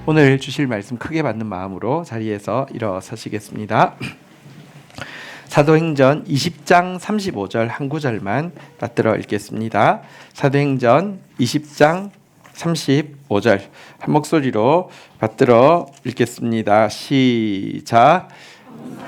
오늘 주실 말씀 크게 받는 마음으로 자리에서 일어서시겠습니다. 사도행전 20장 35절 한 구절만 받들어 읽겠습니다. 사도행전 20장 35절 한 목소리로 받들어 읽겠습니다. 시작.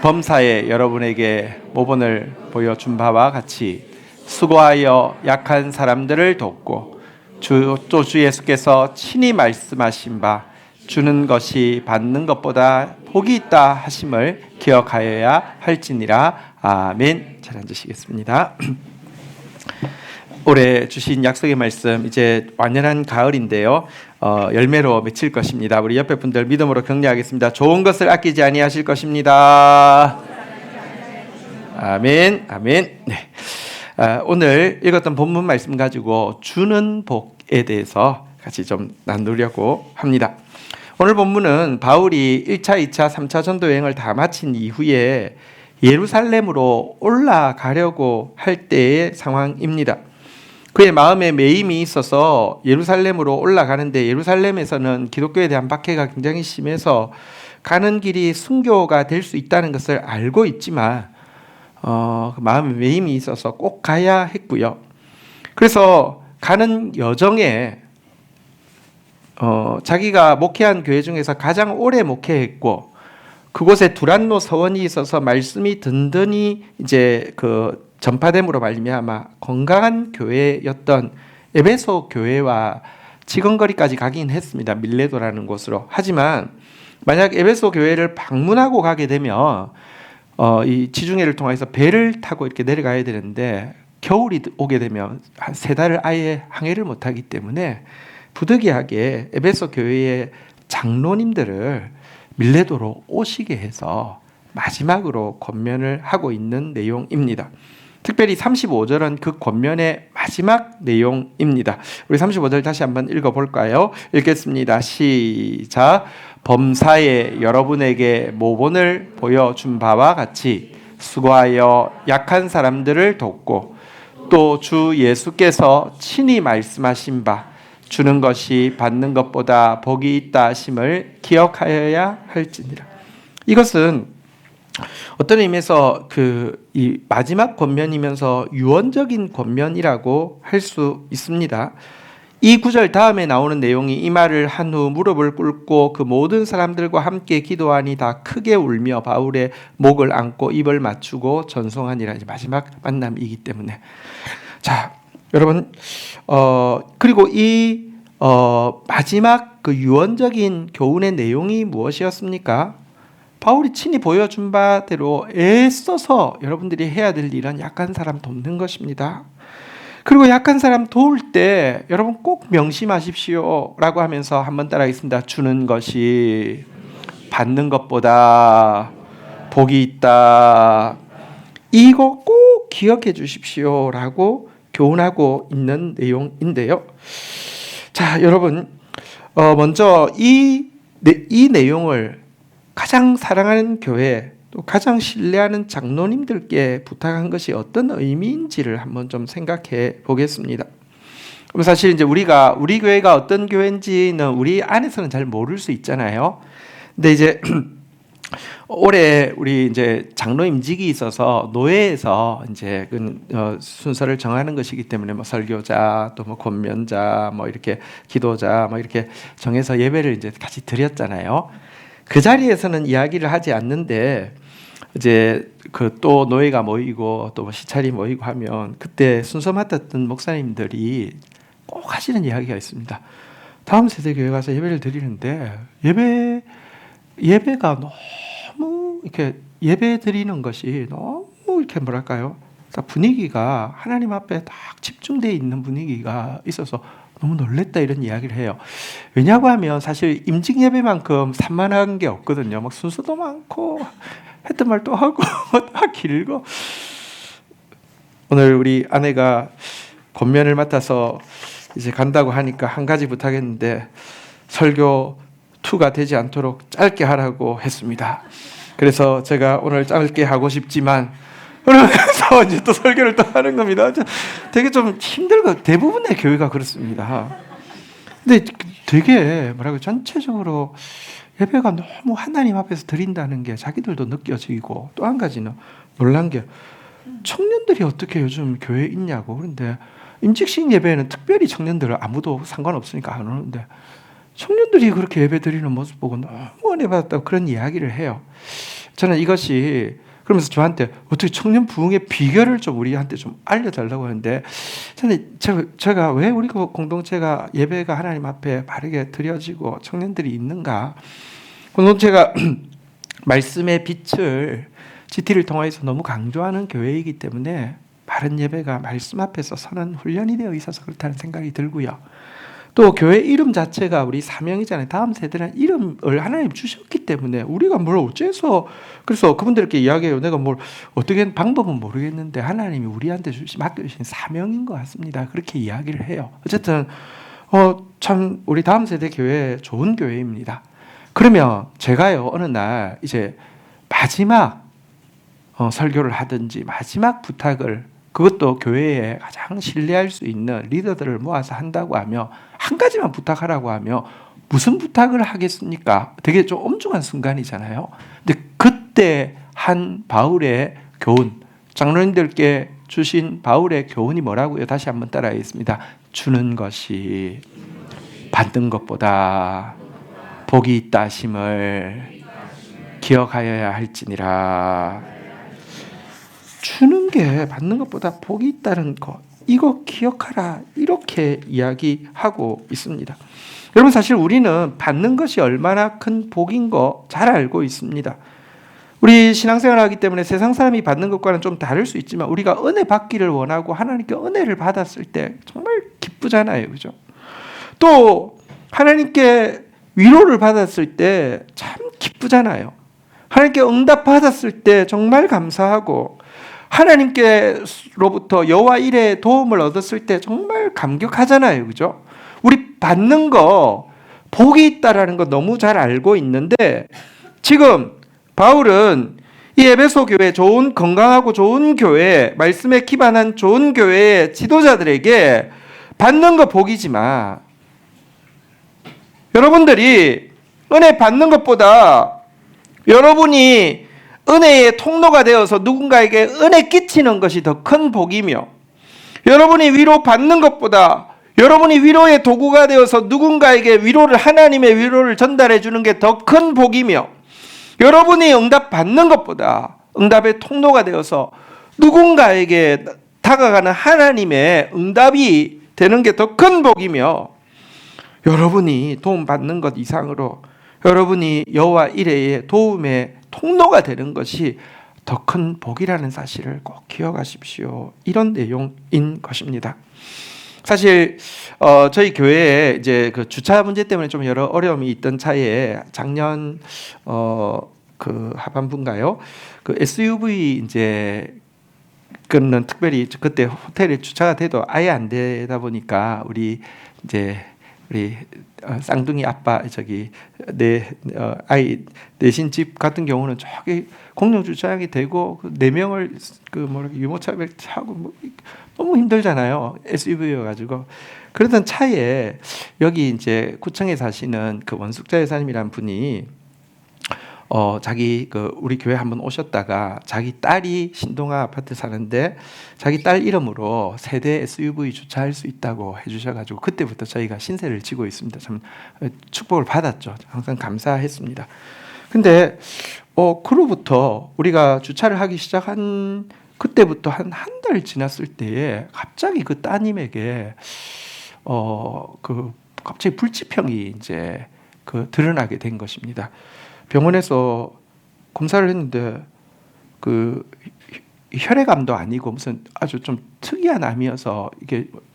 범사에 여러분에게 모본을 보여준 바와 같이 수고하여 약한 사람들을 돕고 주 예수께서 친히 말씀하신 바 주는 것이 받는 것보다 복이 있다 하심을 기억하여야 할지니라. 아멘. 잘 앉으시겠습니다. 올해 주신 약속의 말씀, 이제 완연한 가을인데요, 열매로 맺힐 것입니다. 우리 옆에 분들 믿음으로 격려하겠습니다. 좋은 것을 아끼지 아니하실 것입니다. 아멘. 아멘. 네. 오늘 읽었던 본문 말씀 가지고 주는 복에 대해서 같이 좀 나누려고 합니다. 오늘 본문은 바울이 1차, 2차, 3차 전도 여행을 다 마친 이후에 예루살렘으로 올라가려고 할 때의 상황입니다. 그의 마음에 매임이 있어서 예루살렘으로 올라가는데, 예루살렘에서는 기독교에 대한 박해가 굉장히 심해서 가는 길이 순교가 될 수 있다는 것을 알고 있지만 마음에 매임이 있어서 꼭 가야 했고요. 그래서 가는 여정에 자기가 목회한 교회 중에서 가장 오래 목회했고, 그곳에 두란노 서원이 있어서 말씀이 든든히 이제 그 전파됨으로 말미암아 건강한 교회였던 에베소 교회와 지근거리까지 가긴 했습니다. 밀레도라는 곳으로. 하지만 만약 에베소 교회를 방문하고 가게 되면 이 지중해를 통해서 배를 타고 이렇게 내려가야 되는데, 겨울이 오게 되면 한 3달을 아예 항해를 못하기 때문에 부득이하게 에베소 교회의 장로님들을 밀레도로 오시게 해서 마지막으로 권면을 하고 있는 내용입니다. 특별히 35절은 그 권면의 마지막 내용입니다. 우리 35절 다시 한번 읽어볼까요? 읽겠습니다. 시작. 범사에 여러분에게 모본을 보여준 바와 같이 수고하여 약한 사람들을 돕고 또 주 예수께서 친히 말씀하신 바 주는 것이 받는 것보다 복이 있다 하심을 기억하여야 할지니라. 이것은 어떤 의미에서 이 마지막 권면이면서 유언적인 권면이라고 할 수 있습니다. 이 구절 다음에 나오는 내용이, 이 말을 한 후 무릎을 꿇고 그 모든 사람들과 함께 기도하니 다 크게 울며 바울의 목을 안고 입을 맞추고 전송하니라. 이제 마지막 만남이기 때문에. 자, 여러분, 그리고 이 마지막 그 유언적인 교훈의 내용이 무엇이었습니까? 바울이 친히 보여준 바대로 애써서 여러분들이 해야 될 일은 약한 사람 돕는 것입니다. 그리고 약한 사람 도울 때 여러분 꼭 명심하십시오 라고 하면서 한번 따라하겠습니다. 주는 것이 받는 것보다 복이 있다. 이거 꼭 기억해 주십시오 라고 교훈하고 있는 내용인데요. 자, 여러분, 먼저 이 내용을 가장 사랑하는 교회, 또 가장 신뢰하는 장로님들께 부탁한 것이 어떤 의미인지를 한번 좀 생각해 보겠습니다. 그럼 사실 이제 우리 교회가 어떤 교회인지는 우리 안에서는 잘 모를 수 있잖아요. 근데 이제 올해 우리 이제 장로 임직이 있어서 노회에서 이제 순서를 정하는 것이기 때문에 뭐 설교자, 또 뭐 권면자, 뭐 이렇게 기도자, 뭐 이렇게 정해서 예배를 이제 같이 드렸잖아요. 그 자리에서는 이야기를 하지 않는데, 이제 또 노회가 모이고 또 시찰이 모이고 하면 그때 순서 맡았던 목사님들이 꼭 하시는 이야기가 있습니다. 다음 세대 교회 가서 예배를 드리는데 예배가 너무 이렇게 예배 드리는 것이 너무 이렇게 뭐랄까요? 분위기가 하나님 앞에 딱 집중되어 있는 분위기가 있어서 너무 놀랬다, 이런 이야기를 해요. 왜냐고 하면 사실 임직 예배만큼 산만한 게 없거든요. 막 순서도 많고 했던 말 또 하고 다 길고. 오늘 우리 아내가 권면을 맡아서 이제 간다고 하니까 한 가지 부탁했는데, 설교 2가 되지 않도록 짧게 하라고 했습니다. 그래서 제가 오늘 짧게 하고 싶지만 그러면서 이제 또 설교를 또 하는 겁니다. 되게 좀 힘들고, 대부분의 교회가 그렇습니다. 근데 되게 뭐라고 전체적으로 예배가 너무 하나님 앞에서 드린다는 게 자기들도 느껴지고, 또 한 가지는 놀란 게 청년들이 어떻게 요즘 교회에 있냐고. 그런데 임직식 예배에는 특별히 청년들을 아무도 상관없으니까 안 오는데 청년들이 그렇게 예배 드리는 모습 보고 너무 은혜 받았다고 그런 이야기를 해요. 저는 이것이, 그러면서 저한테 어떻게 청년 부흥의 비결을 좀 우리한테 좀 알려달라고 하는데, 저는 제가 왜 우리 공동체가 예배가 하나님 앞에 바르게 드려지고 청년들이 있는가. 공동체가 말씀의 빛을 GT를 통해서 너무 강조하는 교회이기 때문에 바른 예배가 말씀 앞에서 서는 훈련이 되어 있어서 그렇다는 생각이 들고요. 또 교회 이름 자체가 우리 사명이잖아요. 다음 세대는 이름을 하나님 주셨기 때문에 우리가 뭘 어째서, 그래서 그분들께 이야기해요. 내가 뭘 어떻게 방법은 모르겠는데 하나님이 우리한테 맡겨주신 사명인 것 같습니다. 그렇게 이야기를 해요. 어쨌든 참 우리 다음 세대 교회 좋은 교회입니다. 그러면 제가요 어느 날 이제 마지막 설교를 하든지 마지막 부탁을, 그것도 교회에 가장 신뢰할 수 있는 리더들을 모아서 한다고 하며 한 가지만 부탁하라고 하며 무슨 부탁을 하겠습니까? 되게 좀 엄중한 순간이잖아요. 근데 그때 한 바울의 교훈, 장로님들께 주신 바울의 교훈이 뭐라고요? 다시 한번 따라하겠습니다. 주는 것이 받는 것보다 복이 있다 하심을 기억하여야 할지니라. 주는 게 받는 것보다 복이 있다는 것, 이거 기억하라, 이렇게 이야기하고 있습니다. 여러분, 사실 우리는 받는 것이 얼마나 큰 복인 거 잘 알고 있습니다. 우리 신앙생활을 하기 때문에 세상 사람이 받는 것과는 좀 다를 수 있지만 우리가 은혜 받기를 원하고 하나님께 은혜를 받았을 때 정말 기쁘잖아요. 그죠? 또 하나님께 위로를 받았을 때 참 기쁘잖아요. 하나님께 응답 받았을 때 정말 감사하고, 하나님께로부터 여호와 일에 도움을 얻었을 때 정말 감격하잖아요. 그죠? 우리 받는 거 복이 있다라는 거 너무 잘 알고 있는데, 지금 바울은 이 에베소 교회, 좋은 건강하고 좋은 교회, 말씀에 기반한 좋은 교회의 지도자들에게 받는 거 복이지만 여러분들이 은혜 받는 것보다 여러분이 은혜의 통로가 되어서 누군가에게 은혜 끼치는 것이 더 큰 복이며, 여러분이 위로 받는 것보다 여러분이 위로의 도구가 되어서 누군가에게 하나님의 위로를 전달해 주는 게 더 큰 복이며, 여러분이 응답 받는 것보다 응답의 통로가 되어서 누군가에게 다가가는 하나님의 응답이 되는 게 더 큰 복이며, 여러분이 도움 받는 것 이상으로 여러분이 여호와 이레의 도움의 통로가 되는 것이 더 큰 복이라는 사실을 꼭 기억하십시오. 이런 내용인 것입니다. 사실 저희 교회에 이제 그 주차 문제 때문에 좀 여러 어려움이 있던 차에 작년 그 하반부인가요? 그 SUV 이제 그는 특별히 그때 호텔에 주차가 돼도 아예 안 되다 보니까 우리 쌍둥이 아빠 내 아이 내신 집 같은 경우는 저기 공영 주차장이 되고 네 명을 유모차 타고 너무 힘들잖아요. SUV여 가지고. 그러던 차에 여기 이제 구청에 사시는 그 원숙자 여사님이란 분이 자기 우리 교회 한번 오셨다가 자기 딸이 신동아 아파트 사는데 자기 딸 이름으로 세대 SUV 주차할 수 있다고 해주셔가지고 그때부터 저희가 신세를 지고 있습니다. 참 축복을 받았죠. 항상 감사했습니다. 근데 그로부터 우리가 주차를 하기 시작한 그때부터 한 달 지났을 때에 갑자기 그 따님에게 갑자기 불치병이 이제 드러나게 된 것입니다. 병원에서 검사를 했는데 혈액암도 아니고 무슨 아주 좀 특이한 암이어서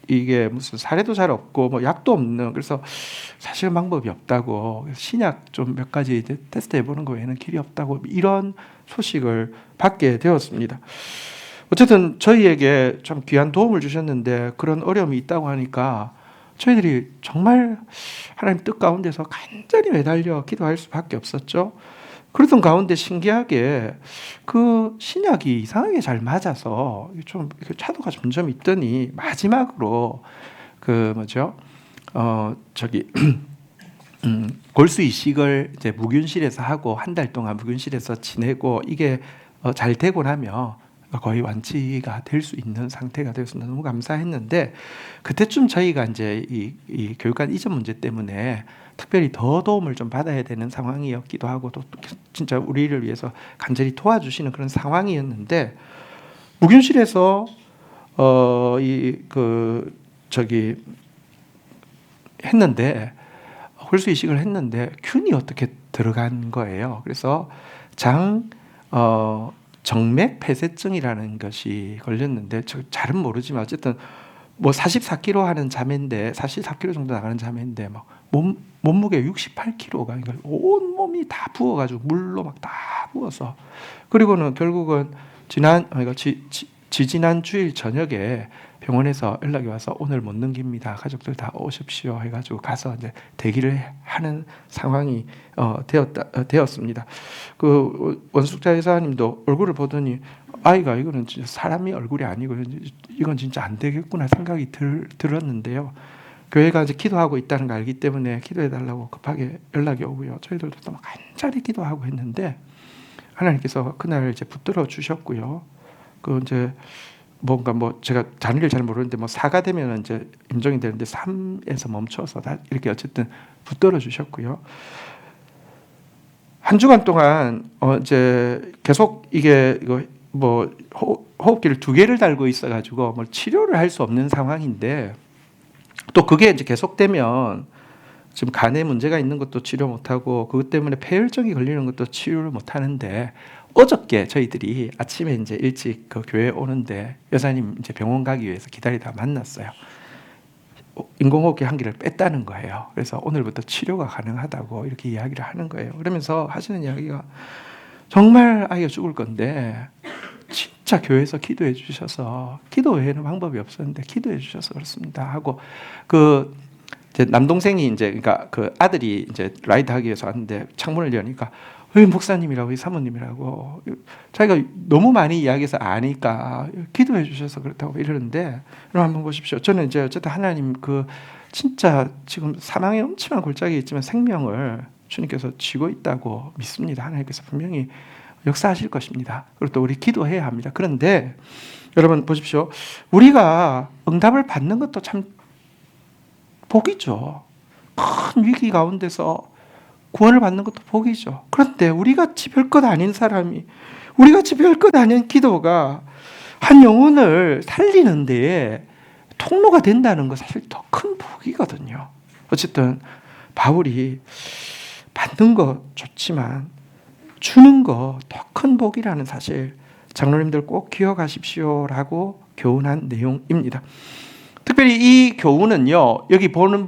이게 무슨 사례도 잘 없고 뭐 약도 없는, 그래서 사실 방법이 없다고, 신약 좀 몇 가지 이제 테스트 해보는 거 외에는 길이 없다고, 이런 소식을 받게 되었습니다. 어쨌든 저희에게 참 귀한 도움을 주셨는데 그런 어려움이 있다고 하니까 저희들이 정말 하나님 뜻 가운데서 간절히 매달려 기도할 수밖에 없었죠. 그러던 가운데 신기하게 그 신약이 이상하게 잘 맞아서 좀 차도가 점점 있더니 마지막으로 골수 이식을 이제 무균실에서 하고 한 달 동안 무균실에서 지내고 이게 잘 되고 나면 거의 완치가 될 수 있는 상태가 되었습니다. 너무 감사했는데 그때쯤 저희가 이제 이 교육관 이전 문제 때문에 특별히 더 도움을 좀 받아야 되는 상황이었기도 하고 또 진짜 우리를 위해서 간절히 도와주시는 그런 상황이었는데 무균실에서 했는데 홀수 이식을 했는데 균이 어떻게 들어간 거예요. 그래서 정맥 폐쇄증이라는 것이 걸렸는데 저 잘은 모르지만 어쨌든 뭐 44kg 하는 자매인데 44kg 정도 나가는 자매인데 막 몸무게 68kg가 그러니까 온 몸이 다 부어가지고 물로 막 다 부어서 그리고는 결국은 지난 주일 저녁에 병원에서 연락이 와서 오늘 못 넘깁니다. 가족들 다 오십시오 해가지고 가서 이제 대기를 하는 상황이 되었습니다. 그 원숙자 여사님도 얼굴을 보더니 아이가 이거는 진짜 사람이 얼굴이 아니고 이건 진짜 안 되겠구나 생각이 들었는데요. 교회가 이제 기도하고 있다는 걸 알기 때문에 기도해 달라고 급하게 연락이 오고요. 저희들도 또 간절히 기도하고 했는데 하나님께서 그날 이제 붙들어 주셨고요. 그 이제 뭔가 제가 단위를 잘 모르는데 4가 되면 이제 임종이 되는데 3에서 멈춰서 다 이렇게 어쨌든 붙들어 주셨고요. 한 주간 동안 이제 계속 이게 호흡기를 2개를 달고 있어가지고 치료를 할 수 없는 상황인데 또 그게 이제 계속되면 지금 간에 문제가 있는 것도 치료 못하고 그것 때문에 폐혈증이 걸리는 것도 치료를 못하는데 어저께 저희들이 아침에 이제 일찍 그 교회 오는데 여사님 이제 병원 가기 위해서 기다리다 만났어요. 인공호흡기 한 개를 뺐다는 거예요. 그래서 오늘부터 치료가 가능하다고 이렇게 이야기를 하는 거예요. 그러면서 하시는 이야기가 정말 아이가 죽을 건데 진짜 교회에서 기도해 주셔서 기도 외에는 방법이 없었는데 기도해 주셔서 그렇습니다 하고 이제 남동생이 이제 그러니까 그 아들이 이제 라이드 하기 위해서 왔는데 창문을 여니까 왜 목사님이라고 이 사모님이라고 자기가 너무 많이 이야기해서 아니까 기도해 주셔서 그렇다고 이러는데 그럼 한번 보십시오. 저는 이제 어쨌든 하나님 진짜 지금 사망의 엄청난 골짜기에 있지만 생명을 주님께서 쥐고 있다고 믿습니다. 하나님께서 분명히 역사하실 것입니다. 그리고 또 우리 기도해야 합니다. 그런데 여러분 보십시오. 우리가 응답을 받는 것도 참 복이죠. 큰 위기 가운데서 구원을 받는 것도 복이죠. 그런데 우리같이 별것 아닌 사람이 우리같이 별것 아닌 기도가 한 영혼을 살리는 데에 통로가 된다는 것 사실 더 큰 복이거든요. 어쨌든 바울이 받는 거 좋지만 주는 거 더 큰 복이라는 사실 장로님들 꼭 기억하십시오라고 교훈한 내용입니다. 특별히 이 교훈은요, 여기 보는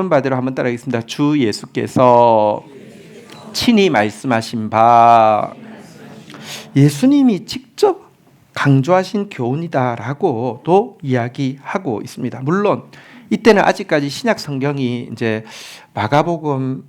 바대로 한번 따라하겠습니다. 주 예수께서 친히 말씀하신 바 예수님이 직접 강조하신 교훈이다라고도 이야기하고 있습니다. 물론 이때는 아직까지 신약 성경이 이제 마가복음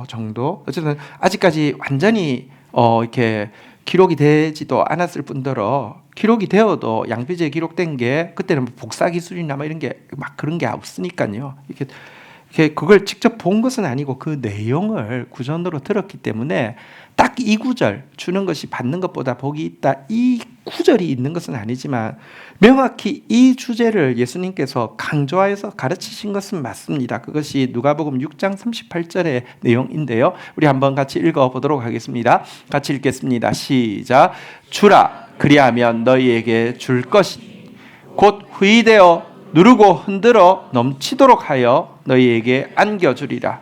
정도 어쨌든 아직까지 완전히 이렇게 기록이 되지도 않았을 뿐더러 기록이 되어도 양피지에 기록된 게 그때는 복사 기술이나 이런 게 막 그런 게 없으니까요. 이렇게 그걸 직접 본 것은 아니고 그 내용을 구전으로 들었기 때문에 딱 이 구절 주는 것이 받는 것보다 복이 있다 이 구절이 있는 것은 아니지만 명확히 이 주제를 예수님께서 강조하여서 가르치신 것은 맞습니다. 그것이 누가복음 6장 38절의 내용인데요. 우리 한번 같이 읽어보도록 하겠습니다. 같이 읽겠습니다. 시작. 주라 그리하면 너희에게 줄 것이 곧 후이되어 누르고 흔들어 넘치도록 하여 너희에게 안겨주리라.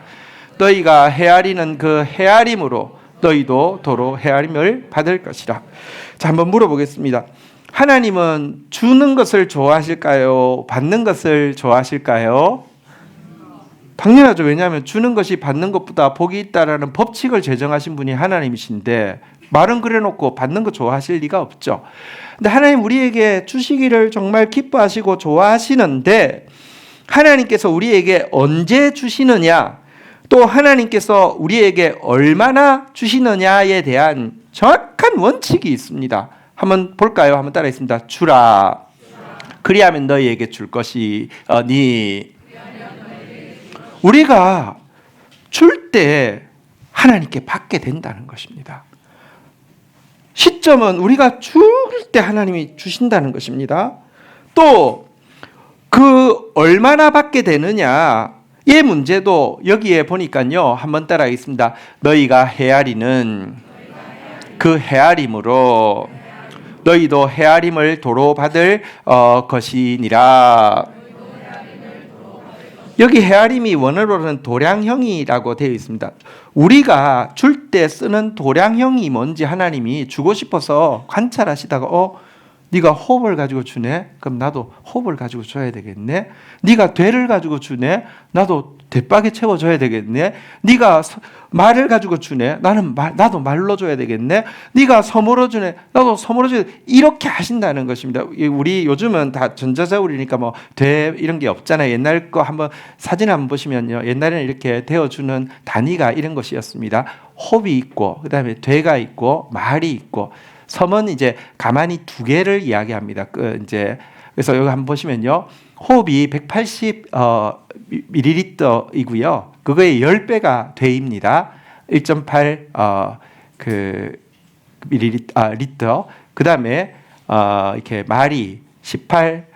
너희가 헤아리는 그 헤아림으로 너희도 도로 헤아림을 받을 것이라. 자, 한번 물어보겠습니다. 하나님은 주는 것을 좋아하실까요? 받는 것을 좋아하실까요? 당연하죠. 왜냐하면 주는 것이 받는 것보다 복이 있다라는 법칙을 제정하신 분이 하나님이신데 말은 그래놓고 받는 거 좋아하실 리가 없죠. 근데 하나님 우리에게 주시기를 정말 기뻐하시고 좋아하시는데 하나님께서 우리에게 언제 주시느냐 또 하나님께서 우리에게 얼마나 주시느냐에 대한 정확한 원칙이 있습니다. 한번 볼까요? 한번 따라했습니다. 주라 그리하면 너희에게 줄 것이니 우리가 줄 때 하나님께 받게 된다는 것입니다. 시점은 우리가 줄 때 하나님이 주신다는 것입니다. 또 그 얼마나 받게 되느냐 이 문제도 여기에 보니까요. 한번 따라하겠습니다. 너희가 헤아리는 그 헤아림으로 너희도 헤아림을 도로 받을 것이니라. 여기 헤아림이 원어로는 도량형이라고 되어 있습니다. 우리가 줄 때 쓰는 도량형이 뭔지 하나님이 주고 싶어서 관찰하시다가 네가 호흡을 가지고 주네? 그럼 나도 호흡을 가지고 줘야 되겠네. 네가 되를 가지고 주네? 나도 대박에 채워줘야 되겠네. 네가 말을 가지고 주네? 나도 말로 줘야 되겠네. 네가 섬으로 주네? 나도 섬으로 줘야 되겠네. 이렇게 하신다는 것입니다. 우리 요즘은 다 전자자울이니까 뭐 돼 이런 게 없잖아요. 옛날 거 한번 사진 한번 보시면요. 옛날에는 이렇게 되어주는 단위가 이런 것이었습니다. 호흡이 있고 그다음에 되가 있고 말이 있고 섬은 이제 가만히 두 개를 이야기합니다. 그래서 여기 한번 보시면요. 호흡이 180 ml이고요. 그거의 10배가 되입니다. 1.8 리터. 그다음에 이렇게 말이 18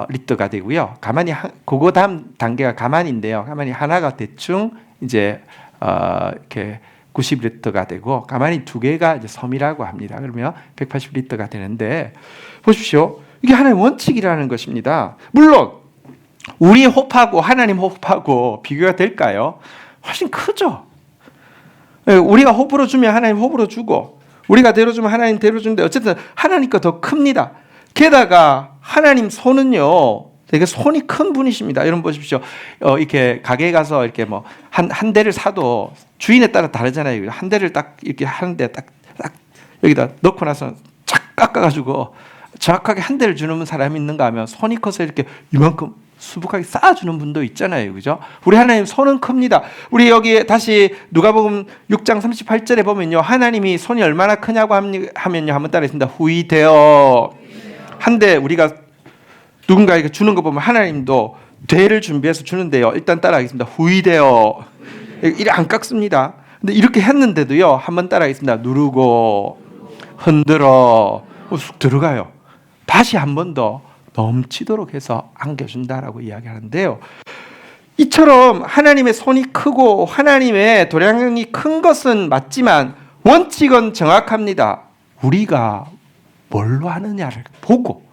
리터가 되고요. 가만히 그거 다음 단계가 가만인데요. 가만히 하나가 대충 이제 이렇게 90리터가 되고 가만히 두 개가 이제 섬이라고 합니다. 그러면 180리터가 되는데 보십시오. 이게 하나의 원칙이라는 것입니다. 물론 우리 호흡하고 하나님 호흡하고 비교가 될까요? 훨씬 크죠. 우리가 호흡으로 주면 하나님 호흡으로 주고 우리가 대로 주면 하나님 대로 주는데 어쨌든 하나님 거 더 큽니다. 게다가 하나님 손은요. 되게 손이 큰 분이십니다. 여러분 보십시오. 이렇게 가게에 가서 이렇게 뭐 한 대를 사도 주인에 따라 다르잖아요. 한 대를 딱 이렇게 하는데 딱 여기다 넣고 나서 착 깎아가지고 정확하게 한 대를 주는 사람이 있는가 하면 손이 커서 이렇게 이만큼 수북하게 쌓아주는 분도 있잖아요. 그죠? 우리 하나님 손은 큽니다. 우리 여기 다시 누가복음 6장 38절에 보면요. 하나님이 손이 얼마나 크냐고 하면요. 한번 따라했습니다. 후이되어 한 대 우리가 누군가에게 주는 거 보면 하나님도 되를 준비해서 주는데요. 일단 따라하겠습니다. 후이되어 이래 안 깎습니다. 근데 이렇게 했는데도요. 한번 따라하겠습니다. 누르고 흔들어 쑥 들어가요. 다시 한 번 더 넘치도록 해서 안겨준다라고 이야기하는데요. 이처럼 하나님의 손이 크고 하나님의 도량이 큰 것은 맞지만 원칙은 정확합니다. 우리가 뭘로 하느냐를 보고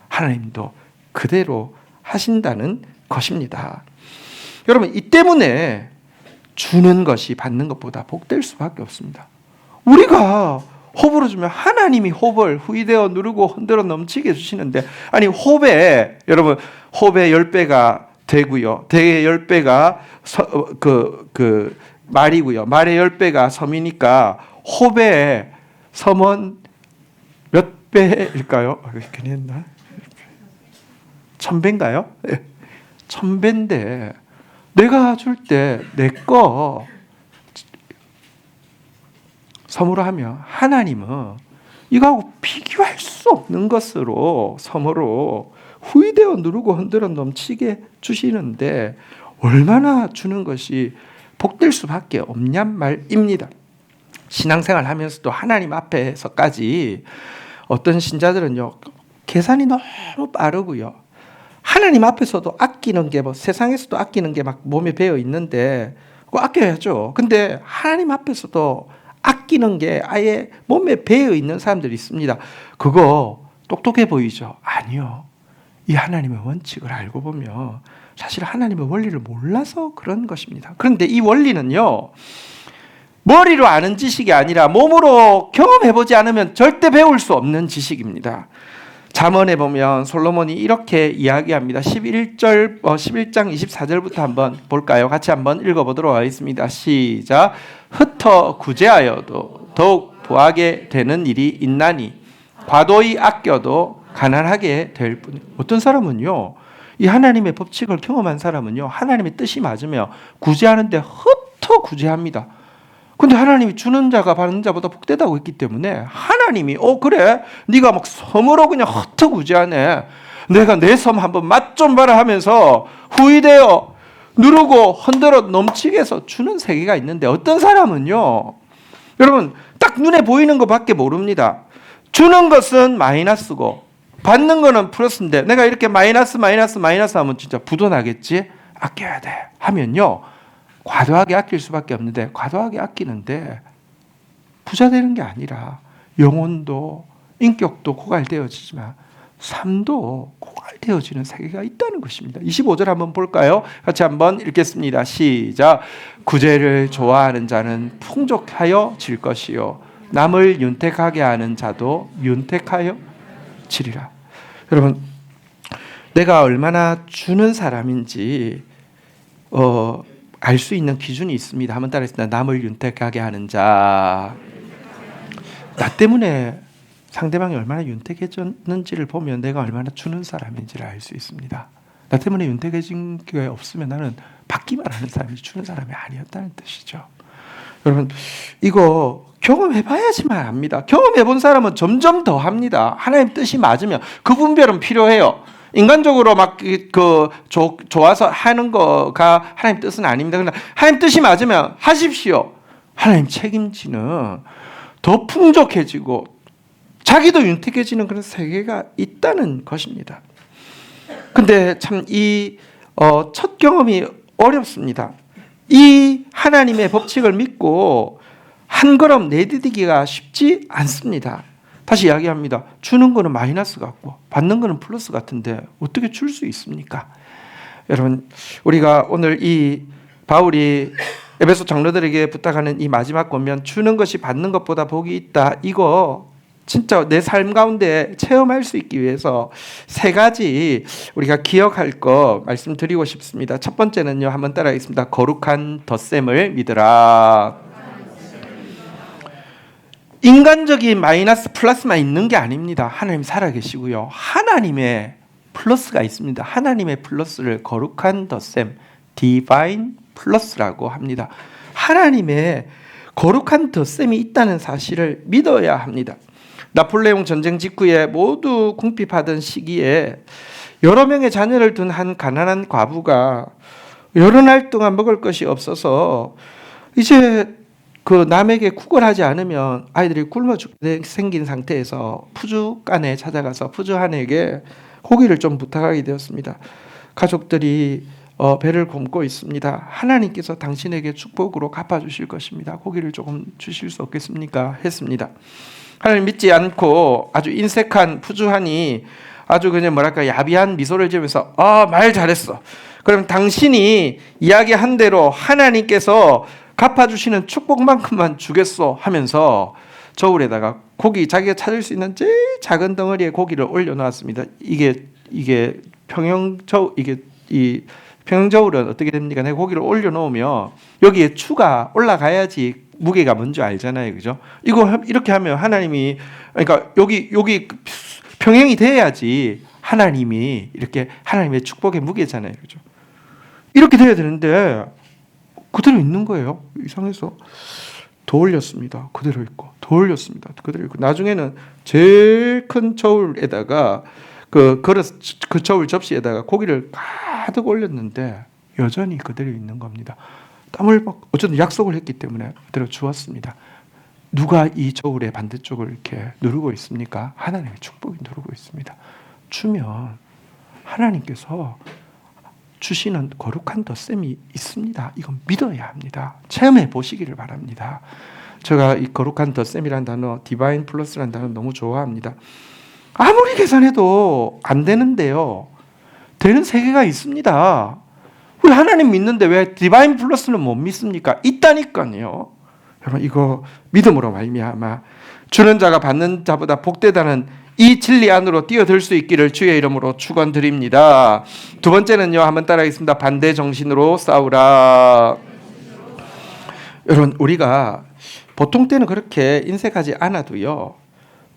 하나님도 그대로 하신다는 것입니다. 여러분 이 때문에 주는 것이 받는 것보다 복될 수밖에 없습니다. 우리가 호흡으로 주면 하나님이 호흡을 후이되어 누르고 흔들어 넘치게 해주시는데 아니 호흡에 여러분 호흡의 10배가 되고요. 대의 10배가 말이고요. 말의 10배가 섬이니까 호흡의 섬은 몇 배일까요? 괜히 했나? 1000배인가요? 1000배인데 내가 줄 때 내 거 섬으로 하면 하나님은 이거하고 비교할 수 없는 것으로 섬으로 후이되어 누르고 흔들어 넘치게 주시는데 얼마나 주는 것이 복될 수밖에 없냔 말입니다. 신앙생활 하면서도 하나님 앞에서까지 어떤 신자들은요 계산이 너무 빠르고요. 하나님 앞에서도 아끼는 게 뭐 세상에서도 아끼는 게 막 몸에 배어 있는데 그거 아껴야죠. 근데 하나님 앞에서도 아끼는 게 아예 몸에 배어 있는 사람들이 있습니다. 그거 똑똑해 보이죠? 아니요. 이 하나님의 원칙을 알고 보면 사실 하나님의 원리를 몰라서 그런 것입니다. 그런데 이 원리는요. 머리로 아는 지식이 아니라 몸으로 경험해보지 않으면 절대 배울 수 없는 지식입니다. 잠언에 보면 솔로몬이 이렇게 이야기합니다. 11장 24절부터 한번 볼까요? 같이 한번 읽어보도록 하겠습니다. 시작. 흩어 구제하여도 더욱 부하게 되는 일이 있나니 과도히 아껴도 가난하게 될 뿐. 어떤 사람은요. 이 하나님의 법칙을 경험한 사람은요. 하나님의 뜻이 맞으며 구제하는데 흩어 구제합니다. 근데 하나님이 주는 자가 받는 자보다 복되다고 했기 때문에 하나님이 그래 네가 막 섬으로 그냥 흩어구지하네 내가 내 섬 한번 맛 좀 봐라 하면서 후이되어 누르고 흔들어 넘치게 해서 주는 세계가 있는데 어떤 사람은요, 여러분 딱 눈에 보이는 것밖에 모릅니다. 주는 것은 마이너스고 받는 거는 플러스인데 내가 이렇게 마이너스 하면 진짜 부도 나겠지? 아껴야 돼 하면요, 과도하게 아낄 수밖에 없는데, 과도하게 아끼는데 부자 되는 게 아니라 영혼도 인격도 고갈되어지지만 삶도 고갈되어지는 세계가 있다는 것입니다. 25절 한번 볼까요? 같이 한번 읽겠습니다. 시작. 구제를 좋아하는 자는 풍족하여 질 것이요 남을 윤택하게 하는 자도 윤택하여 지리라. 여러분, 내가 얼마나 주는 사람인지 알 수 있는 기준이 있습니다. 한번 따라했습니다. 남을 윤택하게 하는 자. 나 때문에 상대방이 얼마나 윤택해졌는지를 보면 내가 얼마나 주는 사람인지를 알 수 있습니다. 나 때문에 윤택해진 게 없으면 나는 받기만 하는 사람이지 주는 사람이 아니었다는 뜻이죠. 여러분, 이거 경험해봐야지만 압니다. 경험해본 사람은 점점 더 합니다. 하나님 뜻이 맞으면 그 분별은 필요해요. 인간적으로 막 좋아서 하는 거가 하나님 뜻은 아닙니다. 그러나 하나님 뜻이 맞으면 하십시오. 하나님 책임지는 더 풍족해지고 자기도 윤택해지는 그런 세계가 있다는 것입니다. 근데 참 이 첫 경험이 어렵습니다. 이 하나님의 법칙을 믿고 한 걸음 내디디기가 쉽지 않습니다. 다시 이야기합니다. 주는 거는 마이너스 같고 받는 거는 플러스 같은데 어떻게 줄 수 있습니까? 여러분, 우리가 오늘 이 바울이 에베소 장로들에게 부탁하는 이 마지막 권면, 주는 것이 받는 것보다 복이 있다, 이거 진짜 내 삶 가운데 체험할 수 있기 위해서 세 가지 우리가 기억할 거 말씀드리고 싶습니다. 첫 번째는요, 한번 따라하겠습니다. 거룩한 덧셈을 믿으라. 인간적인 마이너스 플러스만 있는 게 아닙니다. 하나님 살아계시고요, 하나님의 플러스가 있습니다. 하나님의 플러스를 거룩한 덧셈, 디바인 플러스라고 합니다. 하나님의 거룩한 덧셈이 있다는 사실을 믿어야 합니다. 나폴레옹 전쟁 직후에 모두 궁핍하던 시기에 여러 명의 자녀를 둔 한 가난한 과부가 여러 날 동안 먹을 것이 없어서 이제 그 남에게 구걸하지 않으면 아이들이 굶어 죽게 생긴 상태에서 푸주간에 찾아가서 푸주한에게 고기를 좀 부탁하게 되었습니다. 가족들이 배를 굶고 있습니다. 하나님께서 당신에게 축복으로 갚아주실 것입니다. 고기를 조금 주실 수 없겠습니까? 했습니다. 하나님 믿지 않고 아주 인색한 푸주한이 아주 그냥 뭐랄까 야비한 미소를 지으면서 말 잘했어. 그럼 당신이 이야기한 대로 하나님께서 갚아주시는 축복만큼만 주겠소 하면서 저울에다가 고기, 자기가 찾을 수 있는 제일 작은 덩어리의 고기를 올려놓았습니다. 이게 평형저울은 어떻게 됩니까? 내가 고기를 올려놓으면 여기에 추가 올라가야지 무게가 뭔지 알잖아요, 그죠? 이거 이렇게 하면 하나님이, 그러니까 여기 평행이 돼야지 하나님이 이렇게 하나님의 축복의 무게잖아요, 그죠? 이렇게 돼야 되는데 그대로 있는 거예요. 이상해서 더 올렸습니다. 그대로 있고, 더 올렸습니다. 그대로 있고, 나중에는 제일 큰 저울에다가 그 저울 접시에다가 고기를 가득 올렸는데 여전히 그대로 있는 겁니다. 땀을 막 어쨌든 약속을 했기 때문에 그대로 주었습니다. 누가 이 저울의 반대쪽을 이렇게 누르고 있습니까? 하나님의 축복이 누르고 있습니다. 주면 하나님께서 주시는 거룩한 덧셈이 있습니다. 이건 믿어야 합니다. 체험해 보시기를 바랍니다. 제가 이 거룩한 덧셈이라는 단어, 디바인 플러스라는 단어 너무 좋아합니다. 아무리 계산해도 안 되는데요, 되는 세계가 있습니다. 우리 하나님 믿는데 왜 디바인 플러스는 못 믿습니까? 있다니까요. 여러분, 이거 믿음으로 말미암아 주는 자가 받는 자보다 복되다는 이 진리 안으로 뛰어들 수 있기를 주의 이름으로 축원드립니다. 두 번째는요, 한번 따라하겠습니다. 반대 정신으로 싸우라. 여러분, 우리가 보통 때는 그렇게 인색하지 않아도요,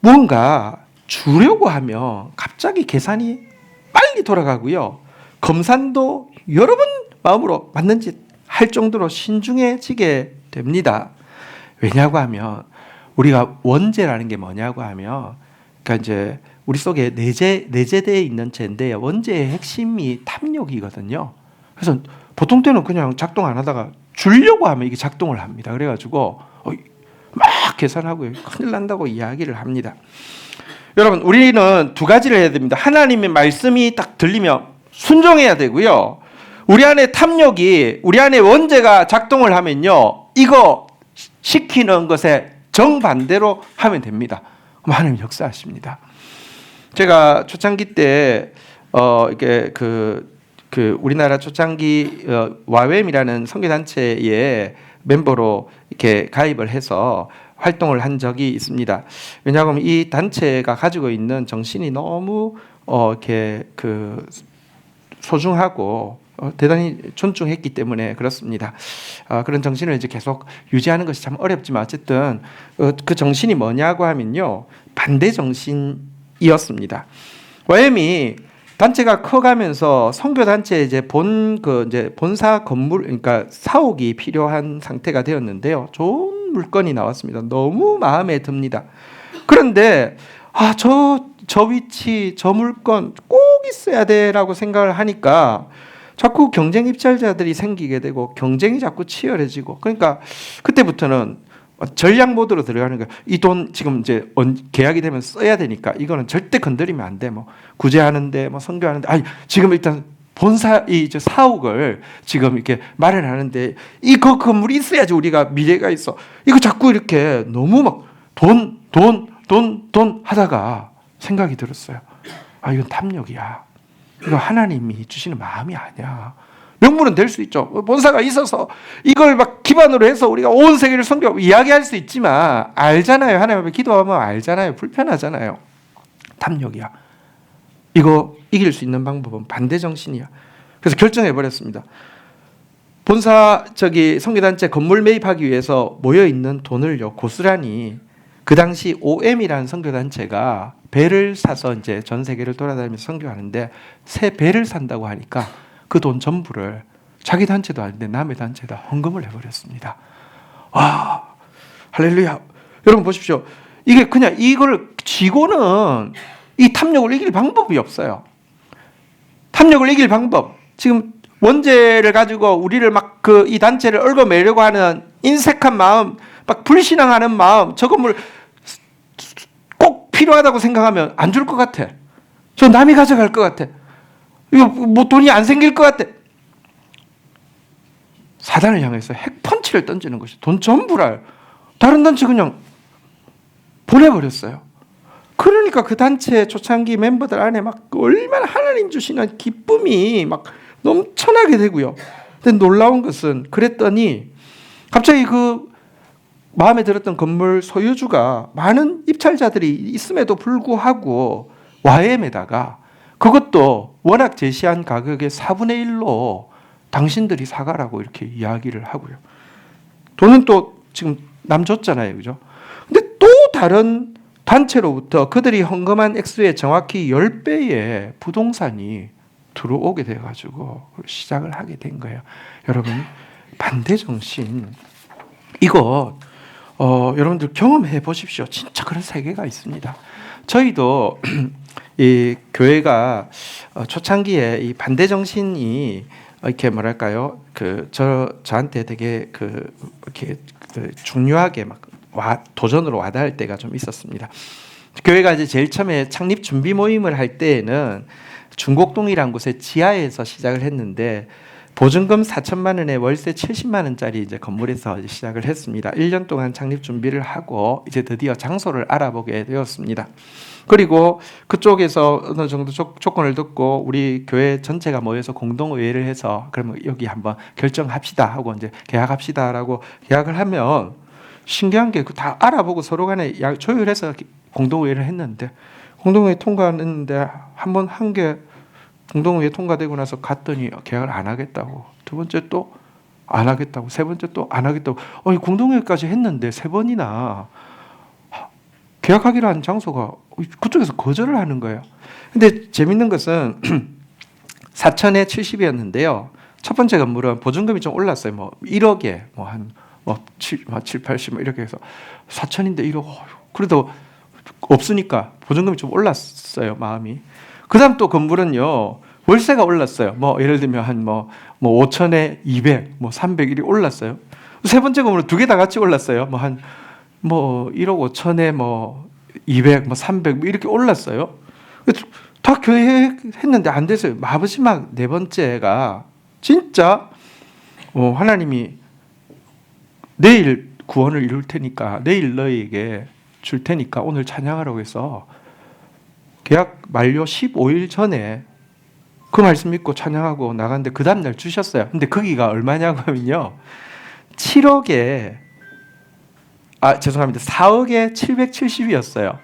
뭔가 주려고 하면 갑자기 계산이 빨리 돌아가고요, 검산도 여러 번 마음으로 맞는 짓 할 정도로 신중해지게 됩니다. 왜냐고 하면 우리가 원죄라는 게 뭐냐고 하면, 그러니까 이제 우리 속에 내재되어 있는 죄인데 원죄의 핵심이 탐욕이거든요. 그래서 보통 때는 그냥 작동 안 하다가 주려고 하면 이게 작동을 합니다. 그래가지고 막 계산하고 큰일 난다고 이야기를 합니다. 여러분, 우리는 두 가지를 해야 됩니다. 하나님의 말씀이 딱 들리면 순종해야 되고요. 우리 안에 탐욕이, 우리 안에 원죄가 작동을 하면요, 이거 시키는 것에 정반대로 하면 됩니다. 그럼 하나님 역사하십니다. 제가 초창기 때 이게 우리나라 초창기 와웸이라는 선교단체에 멤버로 이렇게 가입을 해서 활동을 한 적이 있습니다. 왜냐하면 이 단체가 가지고 있는 정신이 너무 이렇게 소중하고 대단히 존중했기 때문에 그렇습니다. 그런 정신을 이제 계속 유지하는 것이 참 어렵지만 어쨌든 그 정신이 뭐냐고 하면요, 반대 정신이었습니다. 와웸이 단체가 커가면서 선교 단체 이제 본사 건물, 그러니까 사옥이 필요한 상태가 되었는데요. 좋은 물건이 나왔습니다. 너무 마음에 듭니다. 그런데 저 위치, 저 물건 꼭 있어야 돼라고 생각을 하니까 자꾸 경쟁 입찰자들이 생기게 되고 경쟁이 자꾸 치열해지고, 그러니까 그때부터는 전략 모드로 들어가는 거예요. 이 돈 지금 이제 계약이 되면 써야 되니까 이거는 절대 건드리면 안 돼. 뭐 구제하는데, 뭐 선교하는데, 지금 일단 본사 이제 사옥을 지금 이렇게 마련하는데 이거 건물이 있어야지 우리가 미래가 있어. 이거 자꾸 이렇게 너무 막 돈 하다가 생각이 들었어요. 이건 탐욕이야. 이거 하나님이 주시는 마음이 아니야. 명분은 될 수 있죠. 본사가 있어서 이걸 막 기반으로 해서 우리가 온 세계를 선교하고 이야기할 수 있지만 알잖아요. 하나님 앞에 기도하면 알잖아요. 불편하잖아요. 탐욕이야. 이거 이길 수 있는 방법은 반대 정신이야. 그래서 결정해 버렸습니다. 본사 선교단체 건물 매입하기 위해서 모여 있는 돈을요, 고스란히 그 당시 OM이라는 선교단체가 배를 사서 이제 전 세계를 돌아다니면서 선교하는데 새 배를 산다고 하니까 그 돈 전부를 자기 단체도 아닌데 남의 단체에다 헌금을 해버렸습니다. 할렐루야. 여러분 보십시오. 이게 그냥 이걸 쥐고는 이 탐욕을 이길 방법이 없어요. 탐욕을 이길 방법. 지금 원죄를 가지고 우리를 막 이 단체를 얽어매려고 하는 인색한 마음, 막 불신앙하는 마음, 저 건물 꼭 필요하다고 생각하면 안 줄 것 같아. 저 남이 가져갈 것 같아. 이거 뭐 돈이 안 생길 것 같아. 사단을 향해서 핵펀치를 던지는 것이 돈 전부를 다른 단체 그냥 보내버렸어요. 그러니까 그 단체 초창기 멤버들 안에 막 얼마나 하나님 주시는 기쁨이 막 넘쳐나게 되고요. 근데 놀라운 것은 그랬더니 갑자기 그 마음에 들었던 건물 소유주가 많은 입찰자들이 있음에도 불구하고 와웸에다가 그것도 워낙 제시한 가격의 4분의 1로 당신들이 사가라고 이렇게 이야기를 하고요. 돈은 또 지금 남 줬잖아요. 그죠? 근데 또 다른 단체로부터 그들이 헌금한 액수의 정확히 10배의 부동산이 들어오게 돼가지고 시작을 하게 된 거예요. 여러분, 반대 정신. 이거 여러분들 경험해 보십시오. 진짜 그런 세계가 있습니다. 저희도 이 교회가 초창기에 이 반대 정신이 이렇게 뭐랄까요, 저한테 되게 이렇게 중요하게 막 도전으로 와닿을 때가 좀 있었습니다. 교회가 이제 제일 처음에 창립 준비 모임을 할 때에는 중곡동이라는 곳에 지하에서 시작을 했는데 보증금 4천만 원에 월세 70만 원짜리 이제 건물에서 이제 시작을 했습니다. 1년 동안 창립 준비를 하고 이제 드디어 장소를 알아보게 되었습니다. 그리고 그쪽에서 어느 정도 조건을 듣고 우리 교회 전체가 모여서 공동의회를 해서 그러면 여기 한번 결정합시다 하고 이제 계약합시다라고 계약을 하면 신기한 게 다 알아보고 서로 간에 조율해서 공동의회를 했는데 공동의회 통과했는데 한 게 공동의회 통과되고 나서 갔더니 계약을 안 하겠다고, 두 번째 또 안 하겠다고, 세 번째 또 안 하겠다고. 공동회의까지 했는데 세 번이나 계약하기로 한 장소가 그쪽에서 거절을 하는 거예요. 근데 재밌는 것은 4천에 70이었는데요. 첫 번째 건물은 보증금이 좀 올랐어요. 뭐 1억에 한 7, 80 이렇게 해서 4천인데 1억. 그래도 없으니까 보증금이 좀 올랐어요, 마음이. 그다음 또 건물은요, 월세가 올랐어요. 뭐 예를 들면 한 뭐 5천에 200, 뭐 300 이렇게 올랐어요. 세 번째 건물은 두 개 다 같이 올랐어요. 뭐 한 뭐 1억 5천에 뭐 200, 뭐 300 뭐 이렇게 올랐어요. 다 계획했는데 안 됐어요. 마지막 네 번째가 진짜 하나님이 내일 구원을 이룰 테니까 내일 너희에게 줄 테니까 오늘 찬양하라고 해서 계약 만료 15일 전에 그 말씀 믿고 찬양하고 나갔는데 그 다음날 주셨어요. 근데 거기가 얼마냐고 하면요, 4억에 770이었어요.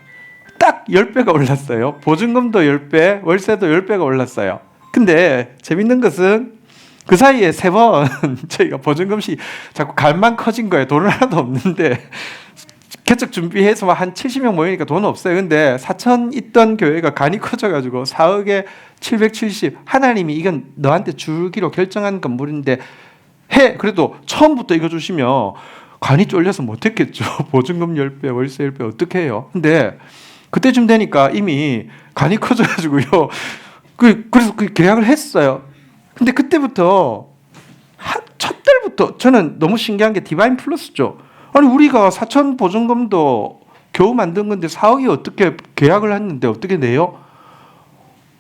딱 10배가 올랐어요. 보증금도 10배, 월세도 10배가 올랐어요. 근데 재밌는 것은 그 사이에 세 번 저희가 보증금이 자꾸 갈만 커진 거예요. 돈은 하나도 없는데 개척 준비해서 한 70명 모이니까 돈 없어요. 근데 4천 있던 교회가 간이 커져가지고 4억에 770. 하나님이 이건 너한테 주기로 결정한 건물인데 그래도 처음부터 이거 주시면 간이 쫄려서 못했겠죠. 보증금 10배, 월세 10배 어떻게 해요? 근데 그때쯤 되니까 이미 간이 커져가지고요. 그래서 그 계약을 했어요. 근데 그때부터 첫 달부터 저는 너무 신기한 게 디바인 플러스죠. 아니 우리가 4천 보증금도 겨우 만든 건데 4억이 어떻게 계약을 했는데 어떻게 내요?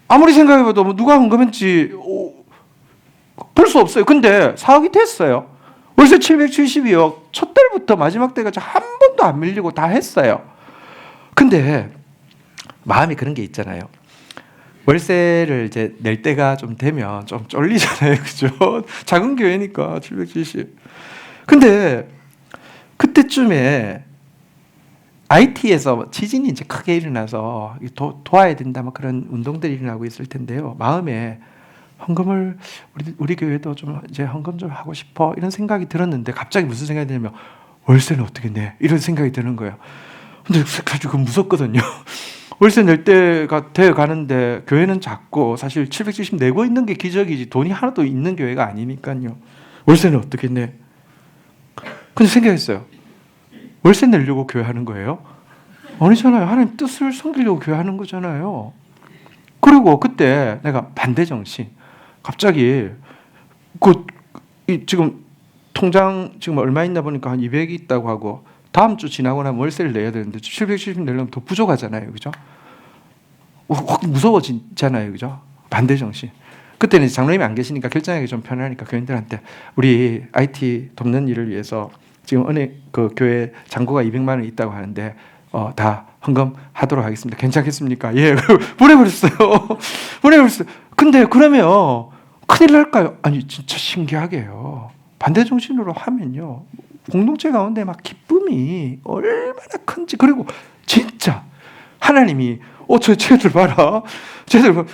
아무리 생각해봐도 뭐 누가 헌금했지 볼 수 없어요. 근데 4억이 됐어요. 월세 772억 첫 달부터 마지막 때까지 한 번도 안 밀리고 다 했어요. 근데 마음이 그런 게 있잖아요. 월세를 이제 낼 때가 좀 되면 좀 쫄리잖아요. 그죠? 작은 교회니까 770. 근데 그때쯤에 IT에서 지진이 이제 크게 일어나서 도와야 된다 뭐 그런 운동들이 일어나고 있을 텐데요. 마음에 헌금을 우리 교회도 좀 이제 헌금 좀 하고 싶어 이런 생각이 들었는데 갑자기 무슨 생각이 드냐면 월세는 어떻게 내? 이런 생각이 드는 거예요. 근데 그거 무섭거든요. 월세 낼 때가 돼 가는데 교회는 작고 사실 770 내고 있는 게 기적이지 돈이 하나도 있는 교회가 아니니까요. 월세는 어떻게 내? 근데 생각했어요. 월세 내려고 교회 하는 거예요? 아니잖아요. 하나님 뜻을 섬기려고 교회 하는 거잖아요. 그리고 그때 내가 반대 정신. 갑자기 지금 통장 지금 얼마 있나 보니까 한 200이 있다고 하고 다음 주 지나고 나면 월세를 내야 되는데 770 내려면 더 부족하잖아요. 그죠? 확 무서워지잖아요. 그죠? 반대 정신. 그때는 장로님이 안 계시니까 결정하기 좀 편하니까 교인들한테 우리 IT 돕는 일을 위해서 지금 그 교회 잔고가 200만 원 있다고 하는데 다 헌금하도록 하겠습니다. 괜찮겠습니까? 예, 보내버렸어요. 보내버렸어요. 근데 그러면 큰일 날까요? 아니 진짜 신기하게요. 반대 정신으로 하면요. 공동체 가운데 막 기쁨이 얼마나 큰지. 그리고 진짜 하나님이 쟤들 봐라. 쟤들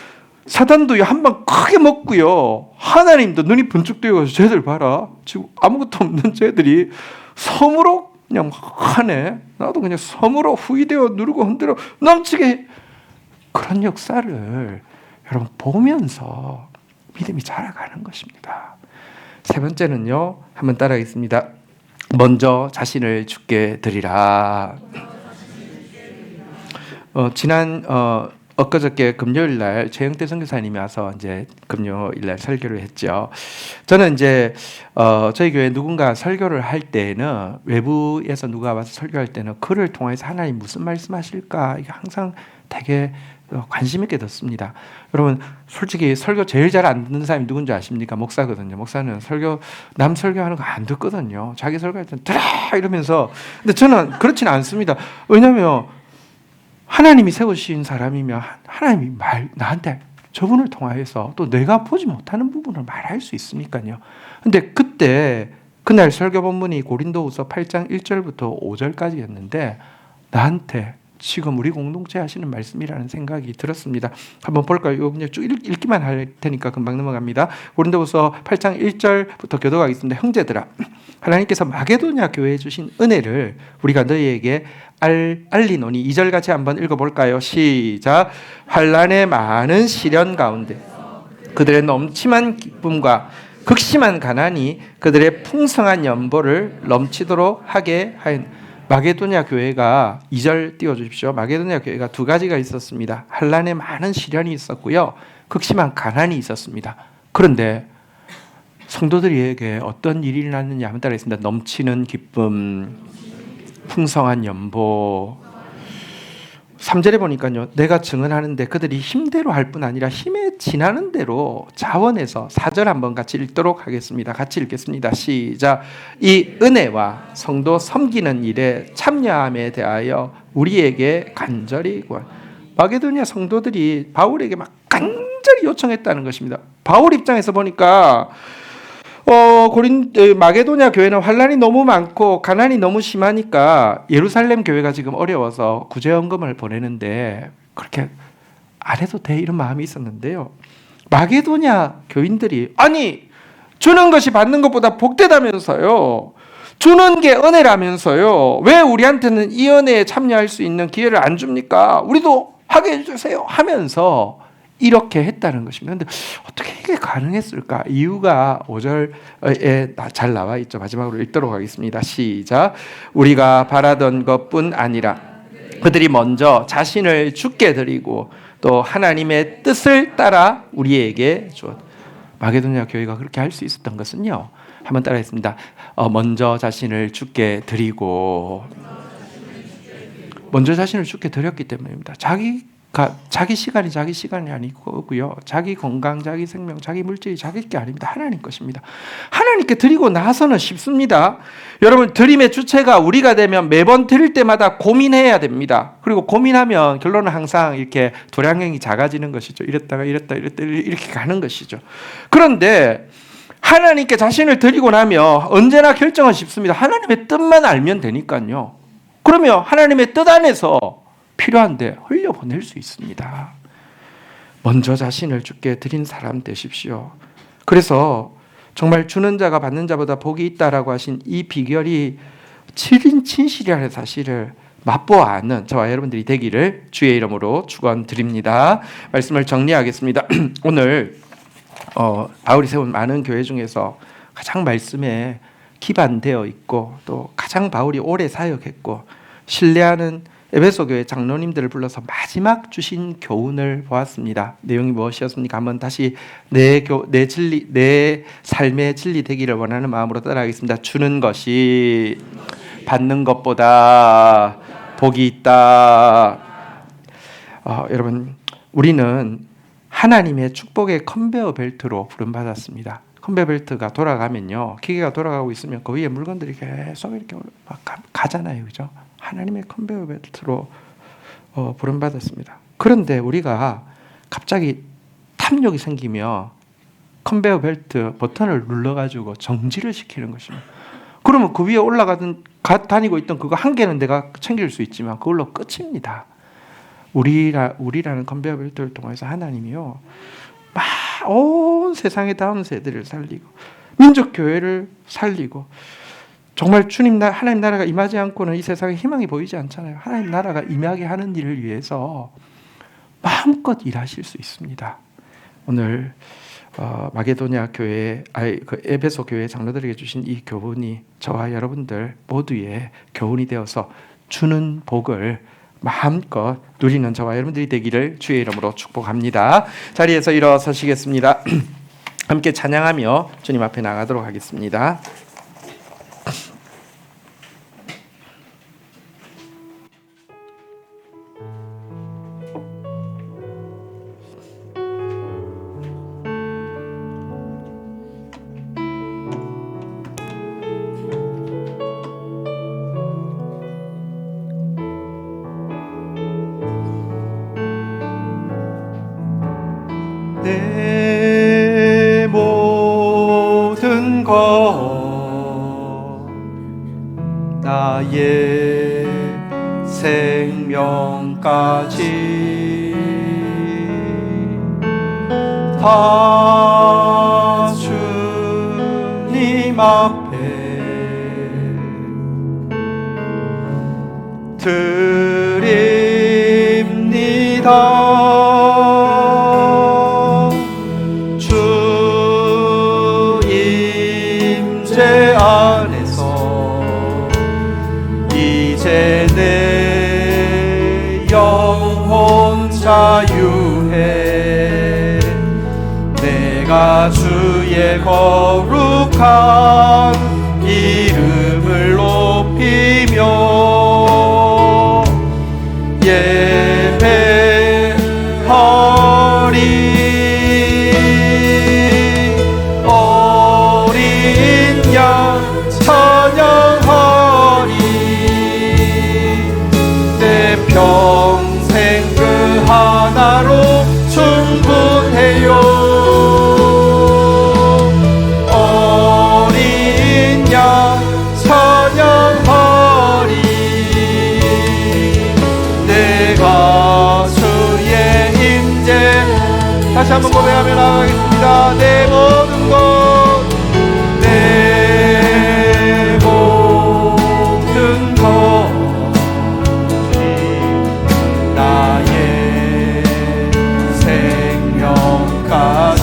사단도 한 방 크게 먹고요. 하나님도 눈이 번쩍 뜨여가지고 쟤들 봐라. 지금 아무것도 없는 쟤들이 섬으로 그냥 하네. 나도 그냥 섬으로 후이되어 누르고 흔들어 넘치게. 그런 역사를 여러분 보면서 믿음이 자라가는 것입니다. 세 번째는요. 한번 따라하겠습니다. 먼저 자신을 주께 드리라. 지난 엊그저께 금요일 날 최영태 선교사님이 와서 이제 금요일 날 설교를 했죠. 저는 이제 저희 교회 누군가 설교를 할 때는 외부에서 누가 와서 설교할 때는 그를 통해서 하나님 무슨 말씀하실까 이게 항상 되게 관심 있게 듣습니다. 여러분 솔직히 설교 제일 잘 안 듣는 사람이 누군지 아십니까? 목사거든요. 목사는 남 설교하는 거 안 듣거든요. 자기 설교할 때는 들어 이러면서. 근데 저는 그렇지는 않습니다. 왜냐하면 하나님이 세우신 사람이면 하나님이 나한테 저분을 통하여서 또 내가 보지 못하는 부분을 말할 수 있으니까요. 근데 그날 설교 본문이 고린도후서 8장 1절부터 5절까지였는데 나한테 지금 우리 공동체 하시는 말씀이라는 생각이 들었습니다. 한번 볼까요? 이거 그냥 쭉 읽기만 할 테니까 금방 넘어갑니다. 고린도후서 8장 1절부터 교독하겠습니다. 형제들아, 하나님께서 마게도냐 교회에 주신 은혜를 우리가 너희에게 알리노니. 2절 같이 한번 읽어볼까요? 시작. 환난의 많은 시련 가운데 그들의 넘침한 기쁨과 극심한 가난이 그들의 풍성한 연보를 넘치도록 하게 하였. 마게도냐 교회가 2절 띄워주십시오. 마게도냐 교회가 두 가지가 있었습니다. 환난에 많은 시련이 있었고요. 극심한 가난이 있었습니다. 그런데 성도들에게 어떤 일이 일어났느냐 하면 따라 있습니다. 넘치는 기쁨, 풍성한 연보. 3절에 보니까요, 내가 증언하는데 그들이 힘대로 할 뿐 아니라 힘에 지나는 대로 자원해서. 4절 한번 같이 읽도록 하겠습니다. 같이 읽겠습니다. 시작. 이 은혜와 성도 섬기는 일에 참여함에 대하여 우리에게 간절히 구한. 마게도냐 성도들이 바울에게 막 간절히 요청했다는 것입니다. 바울 입장에서 보니까 마게도냐 교회는 환란이 너무 많고 가난이 너무 심하니까 예루살렘 교회가 지금 어려워서 구제헌금을 보내는데 그렇게 안 해도 돼 이런 마음이 있었는데요. 마게도냐 교인들이 아니 주는 것이 받는 것보다 복되다면서요. 주는 게 은혜라면서요. 왜 우리한테는 이 은혜에 참여할 수 있는 기회를 안 줍니까? 우리도 하게 해주세요 하면서 이렇게 했다는 것입니다. 그런데 어떻게 이게 가능했을까? 이유가 5절에 잘 나와 있죠. 마지막으로 읽도록 하겠습니다. 시작. 우리가 바라던 것뿐 아니라 그들이 먼저 자신을 주께 드리고 또 하나님의 뜻을 따라 우리에게 주었다. 마게도냐 교회가 그렇게 할 수 있었던 것은요. 한번 따라했습니다. 먼저 자신을 주께 드리고 먼저 자신을 주께 드렸기 때문입니다. 자기 시간이 아니고요. 자기 건강, 자기 생명, 자기 물질이 자기 게 아닙니다. 하나님 것입니다. 하나님께 드리고 나서는 쉽습니다. 여러분, 드림의 주체가 우리가 되면 매번 드릴 때마다 고민해야 됩니다. 그리고 고민하면 결론은 항상 이렇게 도량형이 작아지는 것이죠. 이랬다가 이렇게 가는 것이죠. 그런데 하나님께 자신을 드리고 나면 언제나 결정은 쉽습니다. 하나님의 뜻만 알면 되니까요. 그러면 하나님의 뜻 안에서 필요한데 흘려보낼 수 있습니다. 먼저 자신을 주께 드린 사람 되십시오. 그래서 정말 주는 자가 받는 자보다 복이 있다라고 하신 이 비결이 친실이라는 사실을 맛보아 아는 저와 여러분들이 되기를 주의 이름으로 축원드립니다. 말씀을 정리하겠습니다. 오늘 바울이 세운 많은 교회 중에서 가장 말씀에 기반되어 있고 또 가장 바울이 오래 사역했고 신뢰하는 에베소 교회 장로님들을 불러서 마지막 주신 교훈을 보았습니다. 내용이 무엇이었습니까? 한번 다시 내 삶의 진리 되기를 원하는 마음으로 따라하겠습니다. 주는 것이 받는 것보다 복이 있다. 여러분, 우리는 하나님의 축복의 컨베어 벨트로 부름받았습니다. 컨베어 벨트가 돌아가면요, 기계가 돌아가고 있으면 그 위에 물건들이 계속 이렇게 가잖아요, 그죠? 하나님의 컨베어 벨트로 부름받았습니다. 그런데 우리가 갑자기 탐욕이 생기며 컨베어 벨트 버튼을 눌러가지고 정지를 시키는 것입니다. 그러면 그 위에 다니고 있던 그거 한 개는 내가 챙길 수 있지만 그걸로 끝입니다. 우리라는 컨베어 벨트를 통해서 하나님이요, 막 온 세상의 다음 세대를 살리고 민족 교회를 살리고, 정말 하나님 나라가 임하지 않고는 이 세상에 희망이 보이지 않잖아요. 하나님 나라가 임하게 하는 일을 위해서 마음껏 일하실 수 있습니다. 오늘 마게도냐 교회, 에베소 교회 장로들에게 주신 이 교훈이 저와 여러분들 모두의 교훈이 되어서 주는 복을 마음껏 누리는 저와 여러분들이 되기를 주의 이름으로 축복합니다. 자리에서 일어서시겠습니다. 함께 찬양하며 주님 앞에 나가도록 하겠습니다. 내 모든 것 나의 생명까지 다 주님 앞에 드립니다. 내 영혼 자유해 내가 주의 거룩한 이름을 높이며 예배하리. 어린 양 찬양하리. 내 평생 그 하나로 충분해요. 어린 양 찬양하리. 내가 주의 임재. 다시 한번 고백하며 나가겠습니다. 내 모든 것, 내 모든 것, 나의 생명까지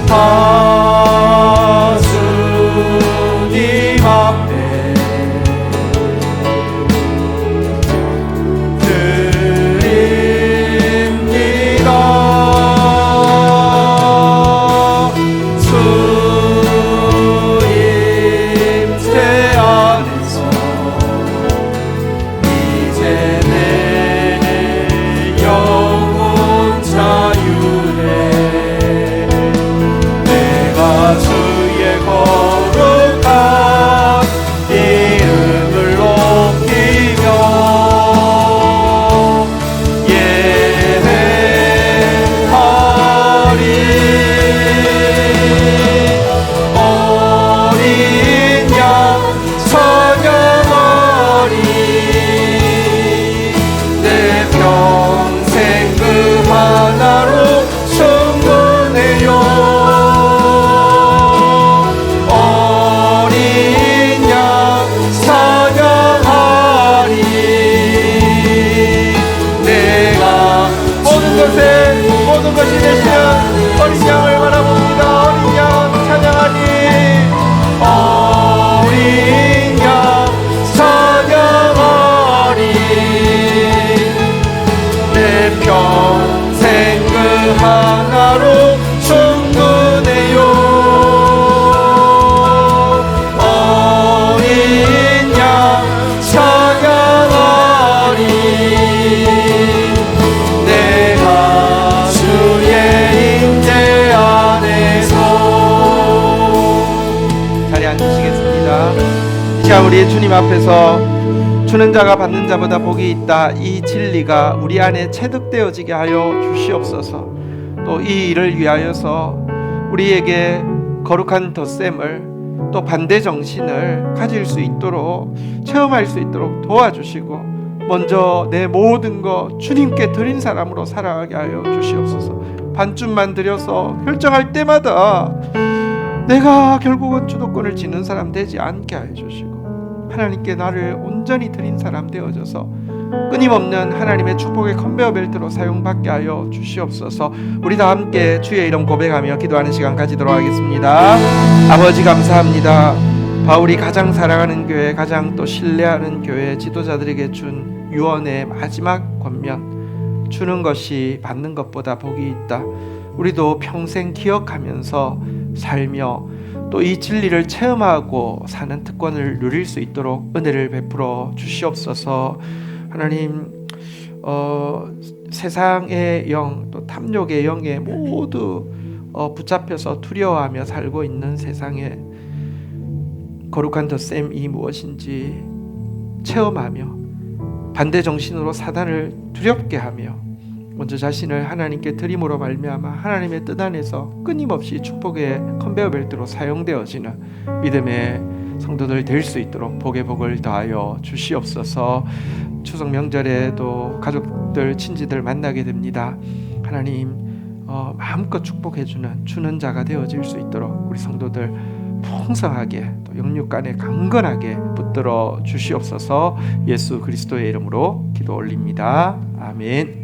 다 주님 앞에 드립니다. 주 임재 안에서 이제 내 영혼 자유해. 내가 주의 거룩한 이름을 높이며 예배하리. 어린 양 찬양하리. 내 평생 그 하나로 충분해요. 어린 양 찬양하리. 내가 모든 것이 되시는 어린 양을 바라봅니다. 어린 양 찬양하리. 어린 양 찬양하리. 내 평생 그 하나로 충분해요. 어린 양 찬양하리. 내가 주의 임재 안에서. 자리에 앉으시겠습니다. 이 시간 우리 주님 앞에서 주는 자가 받는 자보다 복이 있다, 이 진리가 우리 안에 체득되어지게 하여 주시옵소서. 또 이 일을 위하여서 우리에게 거룩한 덧셈을, 또 반대 정신을 가질 수 있도록, 체험할 수 있도록 도와주시고, 먼저 내 모든 것 주님께 드린 사람으로 살아가게 하여 주시옵소서. 반쯤만 드려서 결정할 때마다 내가 결국은 주도권을 쥐는 사람 되지 않게 하여 주시고, 하나님께 나를 온전히 드린 사람 되어져서 끊임없는 하나님의 축복의 컨베어 벨트로 사용받게 하여 주시옵소서. 우리 다 함께 주의 이름 고백하며 기도하는 시간 가지도록 하겠습니다. 아버지 감사합니다. 바울이 가장 사랑하는 교회, 가장 또 신뢰하는 교회 지도자들에게 준 유언의 마지막 권면, 주는 것이 받는 것보다 복이 있다. 우리도 평생 기억하면서 살며 또 이 진리를 체험하고 사는 특권을 누릴 수 있도록 은혜를 베풀어 주시옵소서. 하나님, 세상의 영, 또 탐욕의 영에 모두 붙잡혀서 두려워하며 살고 있는 세상에 거룩한 덧셈이 무엇인지 체험하며 반대 정신으로 사단을 두렵게 하며 먼저 자신을 하나님께 드림으로 말미암아 하나님의 뜻 안에서 끊임없이 축복의 컨베어 벨트로 사용되어지는 믿음의 성도들 될 수 있도록 복의 복을 더하여 주시옵소서. 추석 명절에도 가족들, 친지들 만나게 됩니다. 하나님, 마음껏 축복해주는 주는 자가 되어질 수 있도록 우리 성도들 풍성하게, 또 영육간에 강건하게 붙들어 주시옵소서. 예수 그리스도의 이름으로 기도 올립니다. 아멘.